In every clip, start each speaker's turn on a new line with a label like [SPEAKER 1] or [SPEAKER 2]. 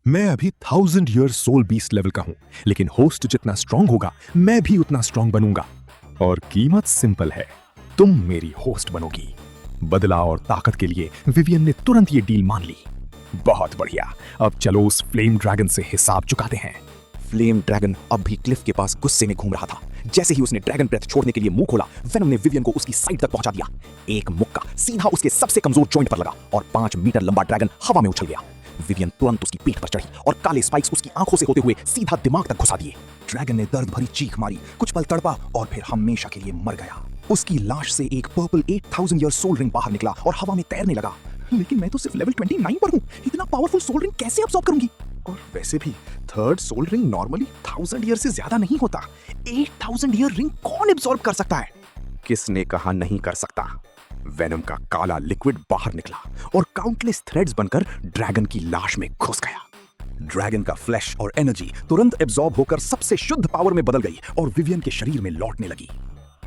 [SPEAKER 1] मैं अभी 1000 year soul beast level का हूं, लेकिन होस्ट जितना स्ट्रांग होगा मैं भी उतना स्ट्रांग बनूंगा। और कीमत सिंपल है, तुम मेरी होस्ट बनोगी। बदला और ताकत के लिए विवियन ने तुरंत ये डील मान ली। बहुत बढ़िया, अब चलो उस फ्लेम ड्रैगन से हिसाब चुकाते हैं।
[SPEAKER 2] फ्लेम ड्रैगन अब भी क्लिफ के पास गुस्से में घूम रहा था। जैसे ही उसने ड्रैगन ब्रेथ छोड़ने के लिए मुंह खोला, वेनम ने विवियन को उसकी साइड तक पहुंचा दिया। एक मुक्का सीधा उसके सबसे कमजोर जॉइंट पर लगा और 5 मीटर लंबा ड्रैगन हवा में उछल गया। विवियन तुरंत उसकी पीठ पर चढ़ी और काले स्पाइक्स उसकी आंखों से होते हुए सीधा दिमाग तक घुसा दिए। ड्रैगन ने दर्द भरी चीख मारी, कुछ पल तड़पा और फिर हमेशा के लिए मर गया। उसकी लाश से एक पर्पल 8000 ईयर सोल रिंग बाहर निकला और हवा में तैरने लगा। लेकिन मैं तो सिर्फ लेवल 29 पर हूं, इतना पावरफुल सोल रिंग कैसे अब्सॉर्ब करूंगी? और वैसे भी third soul ring normally 1000 year से ज्यादा नहीं होता। 8000 ईयर रिंग कौन अब्सॉर्ब कर सकता है? किसने कहा नहीं कर सकता? वेनम का काला लिक्विड बाहर निकला और काउंटलेस थ्रेड्स बनकर ड्रैगन की लाश में घुस गया। ड्रैगन का फ्लैश और एनर्जी तुरंत एब्सॉर्ब होकर सबसे शुद्ध पावर में बदल गई और विवियन के शरीर में लौटने लगी।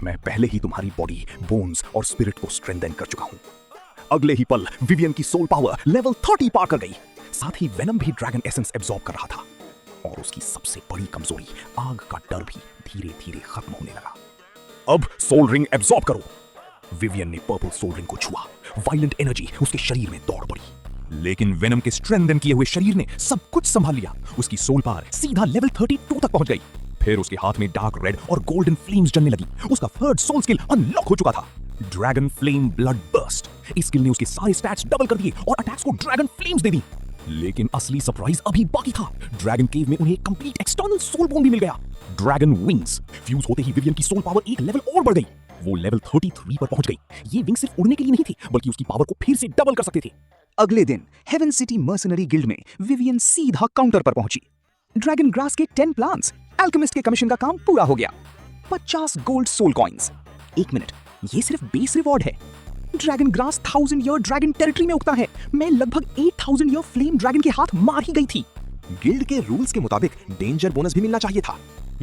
[SPEAKER 2] मैं पहले ही तुम्हारी बॉडी, बोन्स और स्पिरिट को स्ट्रेंथन कर चुका हूं। अगले ही पल विवियन की सोल पावर लेवल 30 पार कर गई। साथ ही वेनम भी ड्रैगन एसेंस एब्सॉर्ब कर रहा था और उसकी सबसे बड़ी कमजोरी, आग का डर भी धीरे धीरे खत्म होने लगा। अब सोल रिंग एब्सॉर्ब करो। विवियन ने पर्पल सोल रिंग को छुआ। वायलेंट एनर्जी उसके शरीर में दौड़ पड़ी, लेकिन वेनम के स्ट्रेंथन किए हुए शरीर ने सब कुछ संभाल लिया। उसकी सोल पावर सीधा लेवल 32 तक पहुंच गई। फिर उसके हाथ में डार्क रेड और गोल्डन फ्लेम्स जलने लगी। उसका थर्ड सोल स्किल अनलॉक हो चुका था, ड्रैगन फ्लेम ब्लड बर्स्ट। इस स्किल ने उसके सारे स्टैट्स डबल कर दिए और अटैक्स को ड्रैगन फ्लेम्स दे दी। लेकिन असली सरप्राइज अभी बाकी था। ड्रैगन केव में उन्हें कंप्लीट एक्सटर्नल सोल बोन भी मिल गया। ड्रैगन विंग्स फ्यूज होते ही विवियन की सोल पावर एक लेवल और बढ़ गई। वो लेवल 33 पर पहुंच गई। ये विंग सिर्फ उड़ने के लिए नहीं थी, बल्कि उसकी पावर को फिर से डबल कर सकते थे। अगले दिन हेवन सिटी मर्सनरी गिल्ड में विवियन सीधा काउंटर पर पहुंची। ड्रैगन ग्रास के 10 प्लांट्स, अल्केमिस्ट के कमीशन का काम पूरा हो गया। 50 गोल्ड सोल कॉइंस। 1 मिनट, ये सिर्फ बेस रिवॉर्ड है। Dragon grass 1000 year dragon territory में उगता है। मैं लगभग 8000 ईयर फ्लेम ड्रैगन के हाथ मार ही गई थी। गिल्ड के रूल्स के मुताबिक डेंजर बोनस भी मिलना चाहिए था।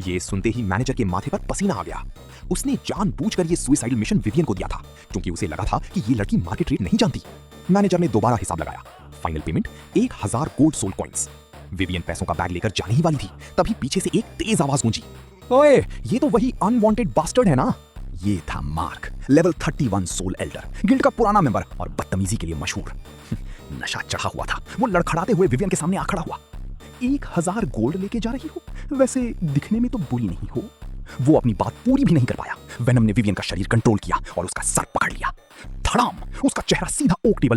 [SPEAKER 2] ये सुनते ही मैनेजर के माथे पर पसीना आ गया। उसने जानबूझकर ये सुसाइडल मिशन विवियन को दिया था, क्योंकि उसे लगा था कि ये लड़की मार्केट रेट नहीं जानती। मैनेजर ने दोबारा हिसाब लगाया। Final payment 1000 gold soul coins. Vivian पैसों का बैग लेकर जाने ही वाली थी, तभी पीछे से एक तेज आवाज गूंजी। ओए, ये तो वही अनवांटेड बास्टर्ड है ना? ये था Mark, level 31 soul elder, guild का पुराना मेंबर और बदतमीजी के लिए मशहूर। नशा चढ़ा हुआ था। वो लड़खड़ाते हुए विवियन के सामने आ खड़ा हुआ। 1000 गोल्ड लेके जा रही हो? वैसे दिखने में तो बुरी नहीं हो। वो अपनी बात पूरी भी नहीं कर पाया। वेनम ने विवियन का शरीर कंट्रोल किया और उसका सर पकड़ लिया। धड़ाम, उसका चेहरा सीधा ओक टेबल में